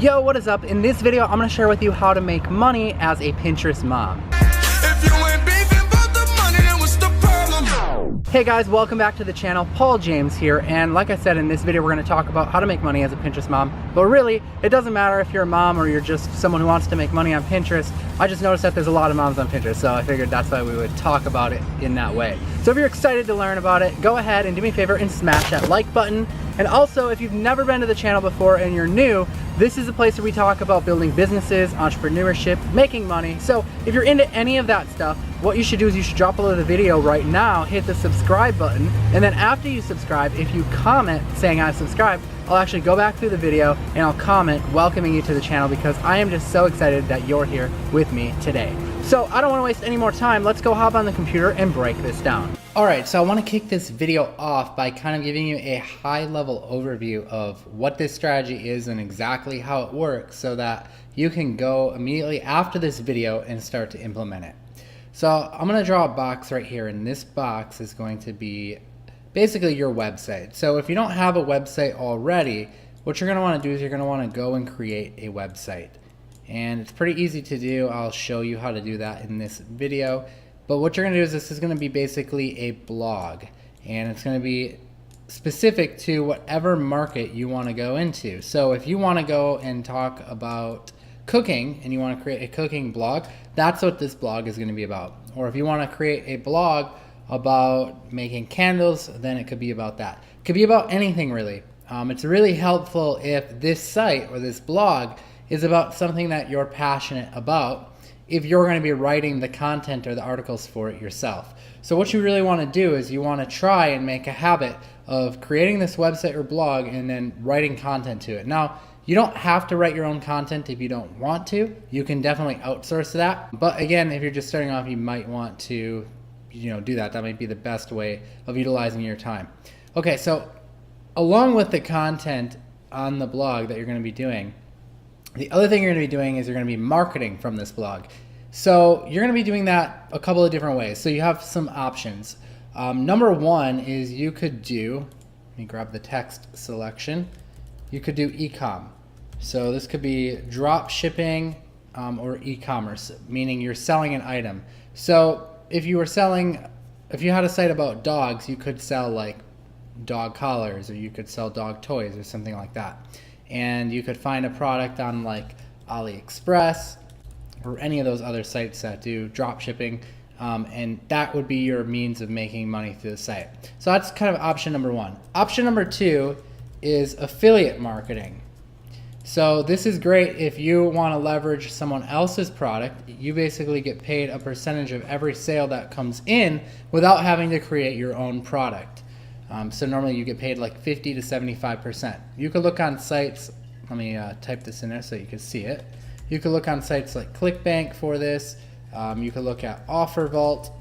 Yo, what is up? In this video, I'm gonna share with you how to make money as a Pinterest mom. If you ain't beefing about the money, then what's the problem? Hey guys, welcome back to the channel. Paul James here, and like I said, in this video, we're gonna talk about how to make money as a Pinterest mom. But really, it doesn't matter if you're a mom or you're just someone who wants to make money on Pinterest. I just noticed that there's a lot of moms on Pinterest, so I figured that's why we would talk about it in that way. So if you're excited to learn about it, go ahead and do me a favor and smash that like button. And also, if you've never been to the channel before and you're new, this is a place where we talk about building businesses, entrepreneurship, making money. So if you're into any of that stuff, what you should do is you should drop below the video right now, hit the subscribe button, and then after you subscribe, if you comment saying I subscribed, I'll actually go back through the video and I'll comment welcoming you to the channel because I am just so excited that you're here with me today. So I don't want to waste any more time. Let's go hop on the computer and break this down. All right, so I want to kick this video off by kind of giving you a high-level overview of what this strategy is and exactly how it works so that you can go immediately after this video and start to implement it. So I'm going to draw a box right here, and this box is going to be basically your website. So if you don't have a website already, what you're going to want to do is you're going to want to go and create a website. And it's pretty easy to do. I'll show you how to do that in this video. But what you're going to do is this is going to be basically a blog. And it's going to be specific to whatever market you want to go into. So if you want to go and talk about cooking and you want to create a cooking blog, that's what this blog is going to be about. Or if you want to create a blog about making candles, then it could be about that. It could be about anything really. It's really helpful if this site or this blog is about something that you're passionate about, if you're going to be writing the content or the articles for it yourself. So what you really want to do is you want to try and make a habit of creating this website or blog and then writing content to it. Now, you don't have to write your own content if you don't want to. You can definitely outsource that. But again, if you're just starting off, you might want to, do that. That might be the best way of utilizing your time. Okay, so along with the content on the blog that you're going to be doing, the other thing you're going to be doing is you're going to be marketing from this blog. So you're going to be doing that a couple of different ways. So you have some options. Number one is you could do, let me grab the text selection. You could do e-com. So this could be drop shipping or e-commerce, meaning you're selling an item. So if you had a site about dogs, you could sell like dog collars, or you could sell dog toys or something like that. And you could find a product on like AliExpress or any of those other sites that do drop shipping, and that would be your means of making money through the site. So that's kind of option number one. Option number two is affiliate marketing. So this is great if you want to leverage someone else's product. You basically get paid a percentage of every sale that comes in without having to create your own product. So normally you get paid like 50 to 75%. You could look on sites, let me type this in there so you can see it. You could look on sites like ClickBank for this. You could look at OfferVault.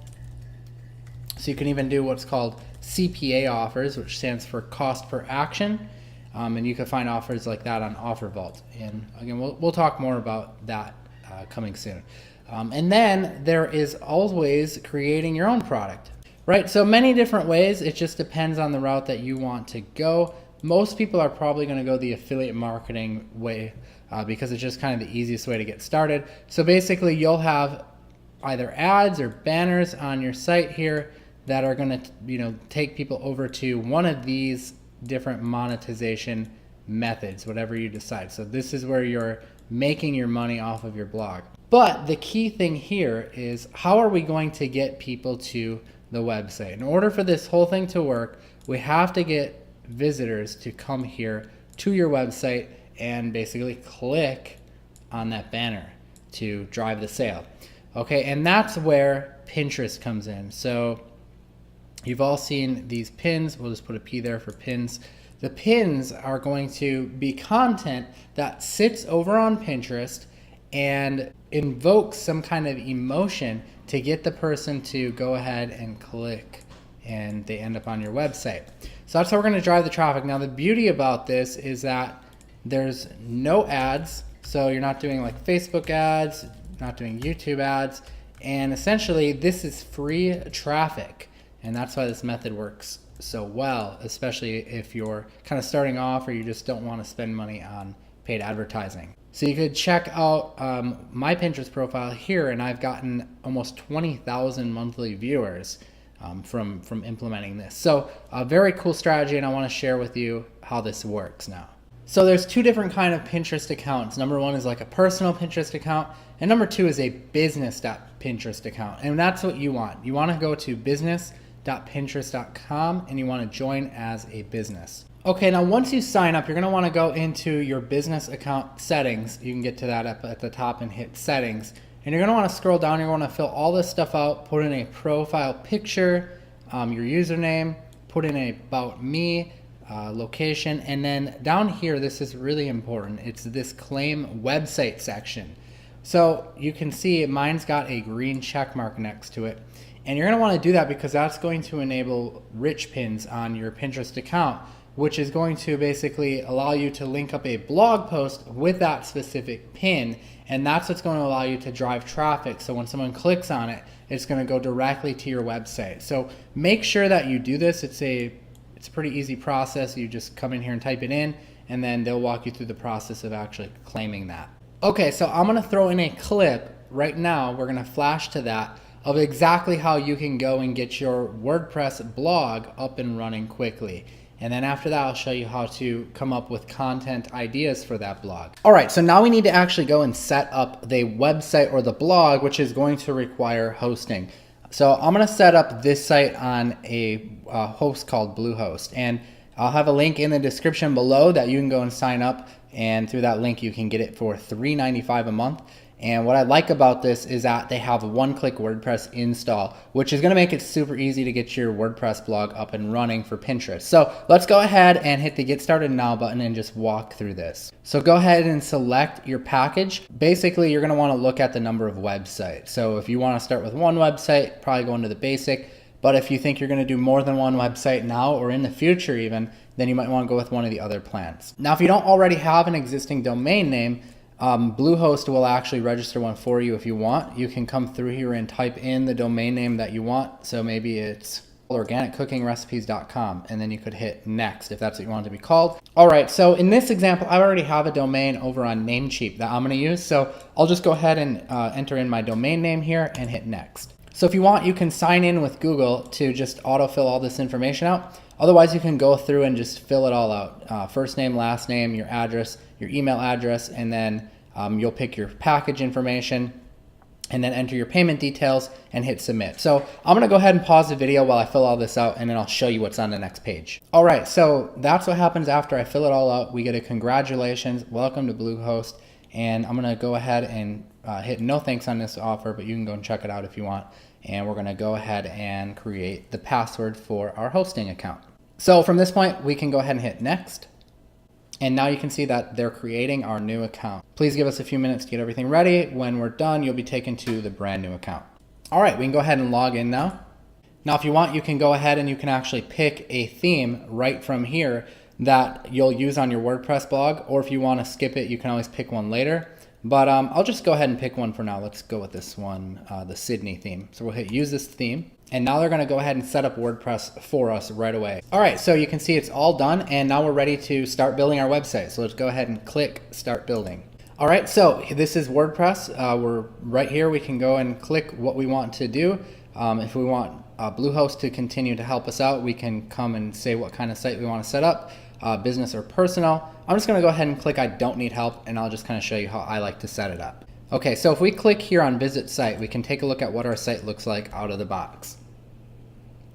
So you can even do what's called CPA offers, which stands for cost per action. And you can find offers like that on OfferVault. And again, we'll talk more about that coming soon. And then there is always creating your own product. Right, so many different ways. It just depends on the route that you want to go. Most people are probably going to go the affiliate marketing way because it's just kind of the easiest way to get started. So basically you'll have either ads or banners on your site here that are going to take people over to one of these different monetization methods, whatever you decide. So this is where you're making your money off of your blog. But the key thing here is, how are we going to get people to the website? In order for this whole thing to work, we have to get visitors to come here to your website and basically click on that banner to drive the sale. Okay, and that's where Pinterest comes in. So you've all seen these pins. We'll just put a P there for pins. The pins are going to be content that sits over on Pinterest and invokes some kind of emotion to get the person to go ahead and click, and they end up on your website. So that's how we're going to drive the traffic. Now the beauty about this is that there's no ads, so you're not doing like Facebook ads, not doing YouTube ads, and essentially this is free traffic, and that's why this method works so well, especially if you're kind of starting off or you just don't want to spend money on paid advertising. So you could check out my Pinterest profile here, and I've gotten almost 20,000 monthly viewers from implementing this. So a very cool strategy, and I want to share with you how this works now. So there's two different kind of Pinterest accounts. Number one is like a personal Pinterest account, and number two is a business.pinterest account. And that's what you want. You want to go to business.pinterest.com and you want to join as a business. Okay, now once you sign up, you're going to want to go into your business account settings. You can get to that up at the top and hit settings. And you're going to want to scroll down. You're going to fill all this stuff out, put in a profile picture, your username, put in a about me, location, and then down here, this is really important. It's this claim website section. So you can see mine's got a green check mark next to it. And you're going to want to do that because that's going to enable rich pins on your Pinterest account, which is going to basically allow you to link up a blog post with that specific pin. And that's what's going to allow you to drive traffic. So when someone clicks on it, it's going to go directly to your website. So make sure that you do this. It's a pretty easy process. You just come in here and type it in, and then they'll walk you through the process of actually claiming that. Okay, so I'm going to throw in a clip right now. We're going to flash to that of exactly how you can go and get your WordPress blog up and running quickly. And then after that, I'll show you how to come up with content ideas for that blog. All right, so now we need to actually go and set up the website or the blog, which is going to require hosting. So I'm going to set up this site on a host called Bluehost, and I'll have a link in the description below that you can go and sign up, and through that link you can get it for $3.95 a month. And what I like about this is that they have one-click WordPress install, which is going to make it super easy to get your WordPress blog up and running for Pinterest. So let's go ahead and hit the Get Started Now button and just walk through this. So go ahead and select your package. Basically, you're going to want to look at the number of websites. So if you want to start with one website, probably go into the basic. But if you think you're going to do more than one website now or in the future even, then you might want to go with one of the other plans. Now, if you don't already have an existing domain name, Bluehost will actually register one for you if you want. You can come through here and type in the domain name that you want. So maybe it's organiccooking-recipes.com, and then you could hit next if that's what you want it to be called. All right, so in this example, I already have a domain over on Namecheap that I'm going to use. So I'll just go ahead and enter in my domain name here and hit next. So if you want, you can sign in with Google to just autofill all this information out. Otherwise, you can go through and just fill it all out. First name, last name, your address, your email address, and then you'll pick your package information and then enter your payment details and hit submit. So I'm gonna go ahead and pause the video while I fill all this out, and then I'll show you what's on the next page. All right, so that's what happens after I fill it all out. We get a congratulations, welcome to Bluehost, and I'm gonna go ahead and hit no thanks on this offer, but you can go and check it out if you want. And we're gonna go ahead and create the password for our hosting account. So from this point, we can go ahead and hit next. And now you can see that they're creating our new account. Please give us a few minutes to get everything ready. When we're done, you'll be taken to the brand new account. All right, we can go ahead and log in now. Now, if you want, you can go ahead and you can actually pick a theme right from here that you'll use on your WordPress blog, or if you want to skip it, you can always pick one later. But I'll just go ahead and pick one for now. Let's go with this one, the Sydney theme. So we'll hit use this theme. And now they're going to go ahead and set up WordPress for us right away. All right, so you can see it's all done, and now we're ready to start building our website. So let's go ahead and click Start Building. All right, so this is WordPress. We're right here. We can go and click what we want to do. If we want Bluehost to continue to help us out, we can come and say what kind of site we want to set up, business or personal. I'm just going to go ahead and click I don't need help, and I'll just kind of show you how I like to set it up. Okay, so if we click here on Visit Site, we can take a look at what our site looks like out of the box.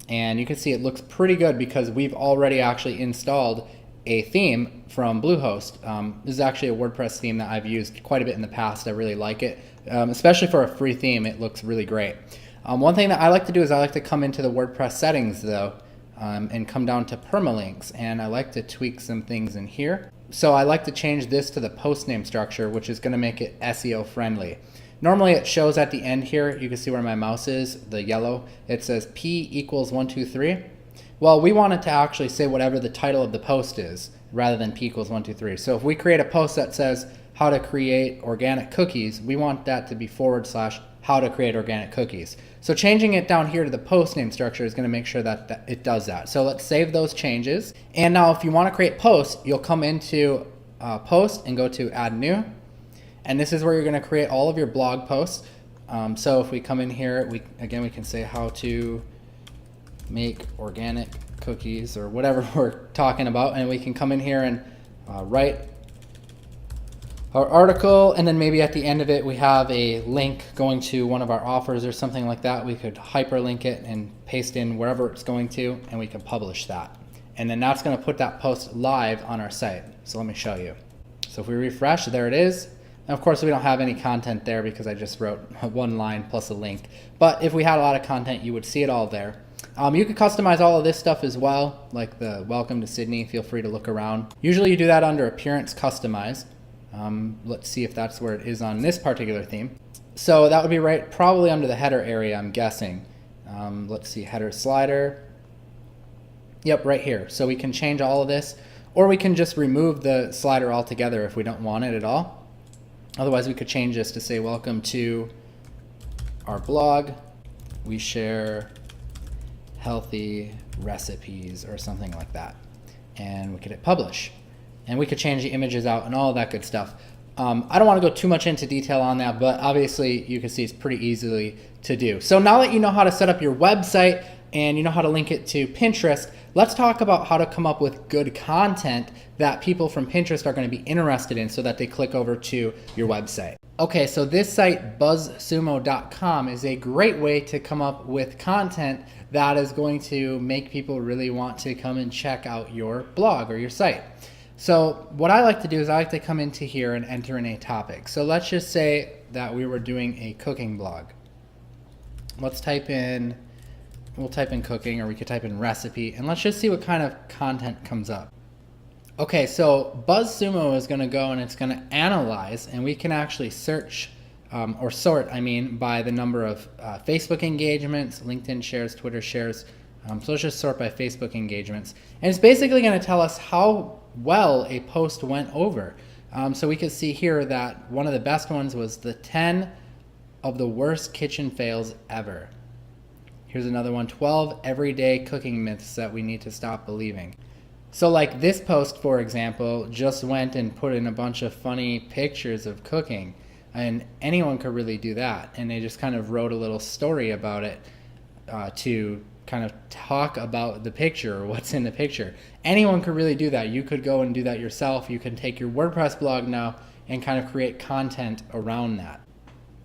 And you can see it looks pretty good because we've already actually installed a theme from Bluehost. This is actually a WordPress theme that I've used quite a bit in the past. I really like it, especially for a free theme. It looks really great. One thing that I like to do is I like to come into the WordPress settings though and come down to permalinks, and I like to tweak some things in here. So I like to change this to the post name structure, which is going to make it SEO friendly. Normally it shows at the end here, you can see where my mouse is, the yellow, it says P equals 123. Well, we want it to actually say whatever the title of the post is rather than P equals 123. So if we create a post that says how to create organic cookies, we want that to be / how to create organic cookies. So changing it down here to the post name structure is going to make sure that it does that. So let's save those changes. And now if you want to create posts, you'll come into post and go to add new. And this is where you're going to create all of your blog posts. So if we come in here, we can say how to make organic cookies or whatever we're talking about, and we can come in here and write our article, and then maybe at the end of it we have a link going to one of our offers or something like that. We could hyperlink it and paste in wherever it's going to, and we can publish that. And then that's going to put that post live on our site. So let me show you. So if we refresh, there it is. And of course we don't have any content there because I just wrote one line plus a link. But if we had a lot of content, you would see it all there. You could customize all of this stuff as well, like the welcome to Sydney. Feel free to look around. Usually you do that under appearance customize. Let's see if that's where it is on this particular theme. So that would be right probably under the header area, I'm guessing. Let's see, header slider. Yep, right here. So we can change all of this, or we can just remove the slider altogether if we don't want it at all. Otherwise we could change this to say welcome to our blog. We share healthy recipes or something like that. And we could hit publish. And we could change the images out and all of that good stuff. I don't want to go too much into detail on that, but obviously you can see it's pretty easily to do. So now that you know how to set up your website and you know how to link it to Pinterest, let's talk about how to come up with good content that people from Pinterest are going to be interested in so that they click over to your website. Okay, so this site, buzzsumo.com, is a great way to come up with content that is going to make people really want to come and check out your blog or your site. So what I like to do is I like to come into here and enter in a topic. So let's just say that we were doing a cooking blog. We'll type in cooking, or we could type in recipe, and let's just see what kind of content comes up. Okay, so BuzzSumo is going to go and it's going to analyze, and we can actually search or sort, by the number of Facebook engagements, LinkedIn shares, Twitter shares. So let's just sort by Facebook engagements. And it's basically going to tell us how well a post went over. So we can see here that one of the best ones was the 10 of the worst kitchen fails ever. Here's another one, 12 everyday cooking myths that we need to stop believing. So like this post, for example, just went and put in a bunch of funny pictures of cooking, and anyone could really do that. And they just kind of wrote a little story about it to kind of talk about the picture or what's in the picture. Anyone could really do that. You could go and do that yourself. You can take your WordPress blog now and kind of create content around that.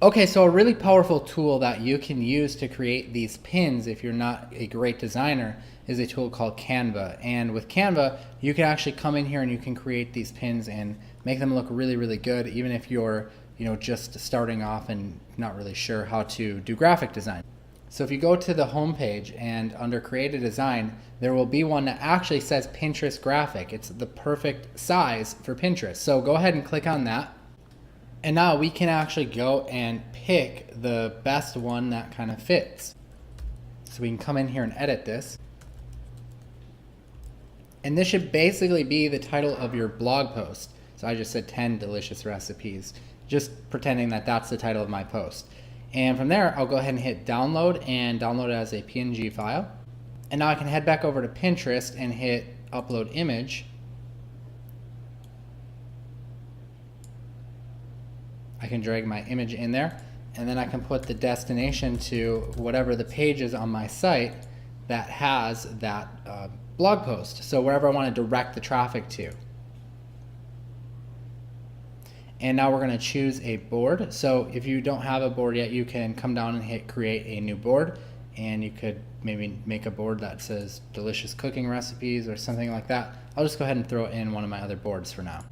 Okay, so a really powerful tool that you can use to create these pins if you're not a great designer is a tool called Canva. And with Canva, you can actually come in here and you can create these pins and make them look really, really good, even if you're just starting off and not really sure how to do graphic design. So if you go to the home page and under Create a Design, there will be one that actually says Pinterest Graphic. It's the perfect size for Pinterest. So go ahead and click on that. And now we can actually go and pick the best one that kind of fits. So we can come in here and edit this. And this should basically be the title of your blog post. So I just said 10 delicious recipes, just pretending that that's the title of my post. And from there, I'll go ahead and hit download and download it as a PNG file. And now I can head back over to Pinterest and hit upload image. I can drag my image in there, and then I can put the destination to whatever the page is on my site that has that blog post. So wherever I want to direct the traffic to. And now we're going to choose a board. So if you don't have a board yet, you can come down and hit create a new board, and you could maybe make a board that says delicious cooking recipes or something like that. I'll just go ahead and throw it in one of my other boards for now.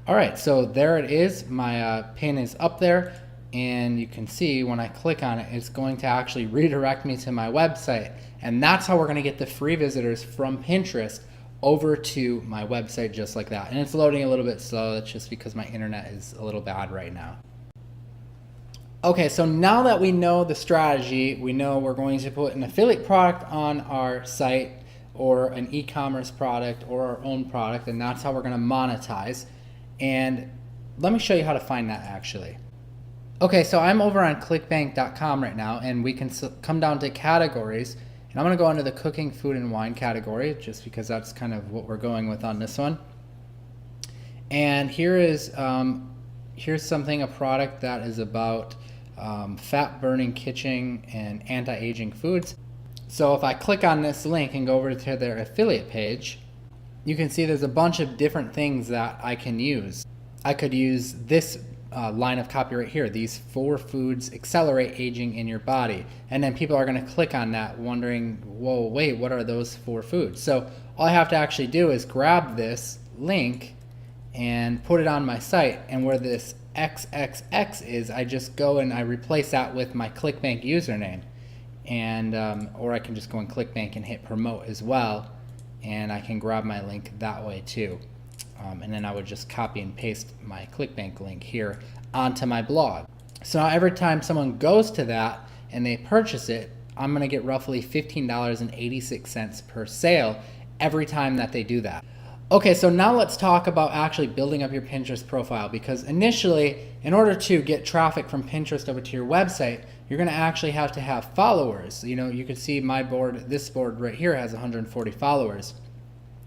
All right, so there it is. My pin is up there, and you can see when I click on it, it's going to actually redirect me to my website. And that's how we're going to get the free visitors from Pinterest over to my website just like that. And it's loading a little bit slow. That's just because my internet is a little bad right now. Okay, so now that we know the strategy, we know we're going to put an affiliate product on our site or an e-commerce product or our own product, and that's how we're going to monetize. And let me show you how to find that actually. Okay, so I'm over on clickbank.com right now, and we can come down to categories, and I'm going to go into the cooking, food, and wine category just because that's kind of what we're going with on this one. And here's something, a product that is about fat burning kitchen and anti-aging foods. So if I click on this link and go over to their affiliate page, you can see there's a bunch of different things that I can use. I could use this line of copy right here. These 4 foods accelerate aging in your body. And then people are going to click on that wondering, whoa, wait, what are those 4 foods? So all I have to actually do is grab this link and put it on my site. And where this XXX is, I just go and I replace that with my ClickBank username. And or I can just go on ClickBank and hit promote as well. And I can grab my link that way too. And then I would just copy and paste my ClickBank link here onto my blog. So now every time someone goes to that and they purchase it, I'm gonna get roughly $15.86 per sale every time that they do that. Okay, so now let's talk about actually building up your Pinterest profile, because initially, in order to get traffic from Pinterest over to your website, you're gonna actually have to have followers. You know, you can see my board, this board right here has 140 followers.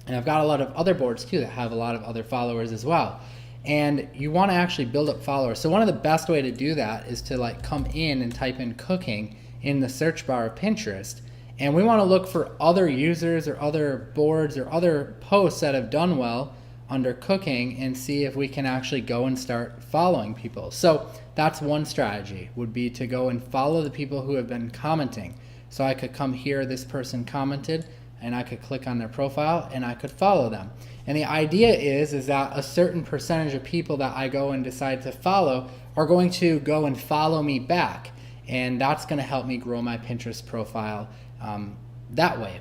And I've got a lot of other boards too that have a lot of other followers as well. And you wanna actually build up followers. So one of the best way to do that is to like come in and type in cooking in the search bar of Pinterest. And we wanna look for other users or other boards or other posts that have done well under cooking and see if we can actually go and start following people. So that's one strategy, would be to go and follow the people who have been commenting. So I could come here, this person commented, and I could click on their profile and I could follow them. And the idea is that a certain percentage of people that I go and decide to follow are going to go and follow me back. And that's gonna help me grow my Pinterest profile that way.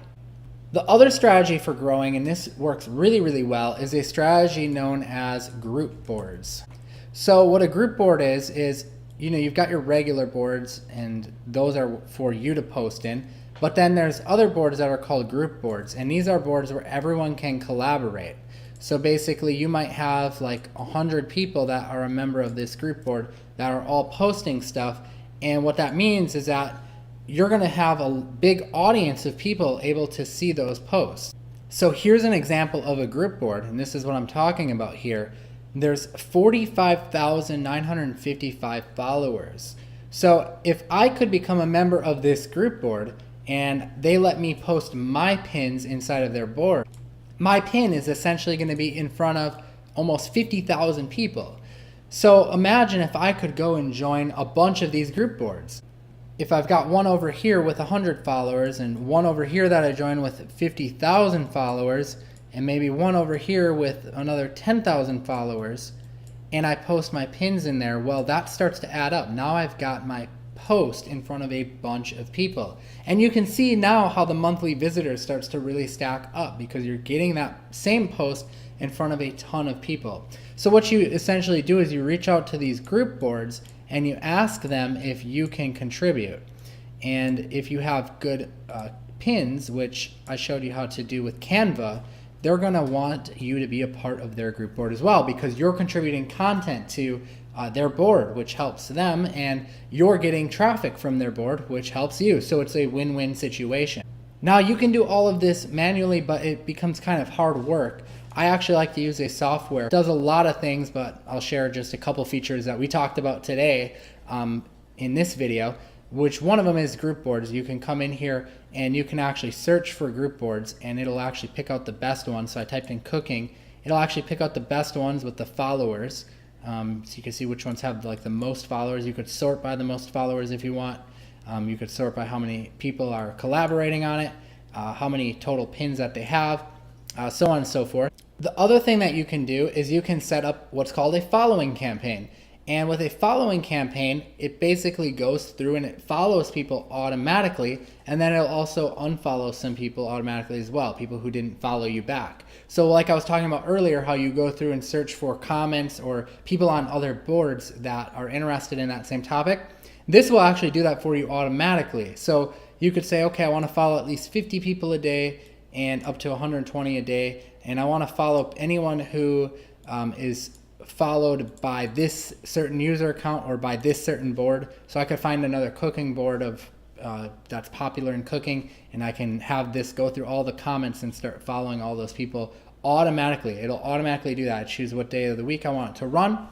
The other strategy for growing, and this works really, really well, is a strategy known as group boards. So what a group board is you know, you've got your regular boards and those are for you to post in, but then there's other boards that are called group boards, and these are boards where everyone can collaborate. So basically you might have like 100 people that are a member of this group board that are all posting stuff, and what that means is that you're gonna have a big audience of people able to see those posts. So here's an example of a group board, and this is what I'm talking about here. There's 45,955 followers. So if I could become a member of this group board and they let me post my pins inside of their board, my pin is essentially gonna be in front of almost 50,000 people. So imagine if I could go and join a bunch of these group boards. If I've got one over here with 100 followers and one over here that I join with 50,000 followers and maybe one over here with another 10,000 followers, and I post my pins in there, well, that starts to add up. Now I've got my post in front of a bunch of people. And you can see now how the monthly visitors starts to really stack up because you're getting that same post in front of a ton of people. So what you essentially do is you reach out to these group boards and you ask them if you can contribute. And if you have good pins, which I showed you how to do with Canva, they're gonna want you to be a part of their group board as well, because you're contributing content to their board, which helps them, and you're getting traffic from their board, which helps you. So it's a win-win situation. Now you can do all of this manually, but it becomes kind of hard work. I actually like to use a software. It does a lot of things, but I'll share just a couple features that we talked about today in this video, which one of them is group boards. You can come in here and you can actually search for group boards and it'll actually pick out the best ones. So I typed in cooking. It'll actually pick out the best ones with the followers. So you can see which ones have like the most followers. You could sort by the most followers if you want. You could sort by how many people are collaborating on it, how many total pins that they have, so on and so forth. The other thing that you can do is you can set up what's called a following campaign. And with a following campaign, it basically goes through and it follows people automatically, and then it'll also unfollow some people automatically as well, people who didn't follow you back. So like I was talking about earlier, how you go through and search for comments or people on other boards that are interested in that same topic, this will actually do that for you automatically. So you could say, okay, I want to follow at least 50 people a day and up to 120 a day, and I want to follow anyone who is followed by this certain user account or by this certain board. So I could find another cooking board of that's popular in cooking, and I can have this go through all the comments and start following all those people automatically. It'll automatically do that. I choose what day of the week I want it to run.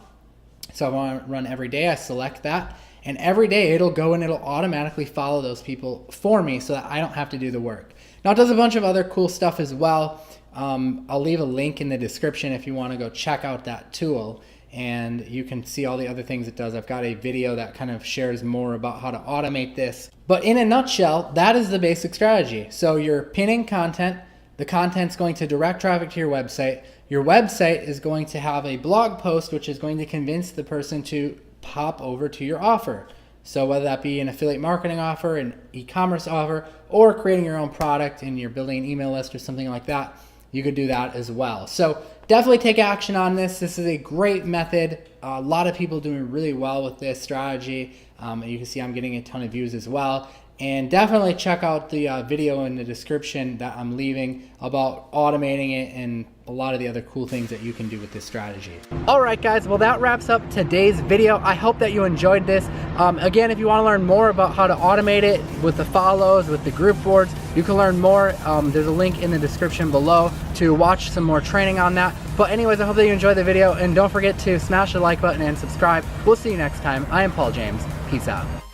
So I want to run every day. I select that. And every day it'll go and it'll automatically follow those people for me so that I don't have to do the work. Now it does a bunch of other cool stuff as well. I'll leave a link in the description if you want to go check out that tool, and you can see all the other things it does. I've got a video that kind of shares more about how to automate this. But in a nutshell, that is the basic strategy. So you're pinning content. The content's going to direct traffic to your website. Your website is going to have a blog post which is going to convince the person to pop over to your offer. So whether that be an affiliate marketing offer, an e-commerce offer, or creating your own product and you're building an email list or something like that, you could do that as well. So definitely take action on this. This is a great method. A lot of people doing really well with this strategy. And you can see I'm getting a ton of views as well. And definitely check out the video in the description that I'm leaving about automating it and a lot of the other cool things that you can do with this strategy. All right, guys, well, that wraps up today's video. I hope that you enjoyed this. Again, if you want to learn more about how to automate it with the follows, with the group boards, you can learn more. There's a link in the description below to watch some more training on that. But anyways, I hope that you enjoyed the video, and don't forget to smash the like button and subscribe. We'll see you next time. I am Paul James. Peace out.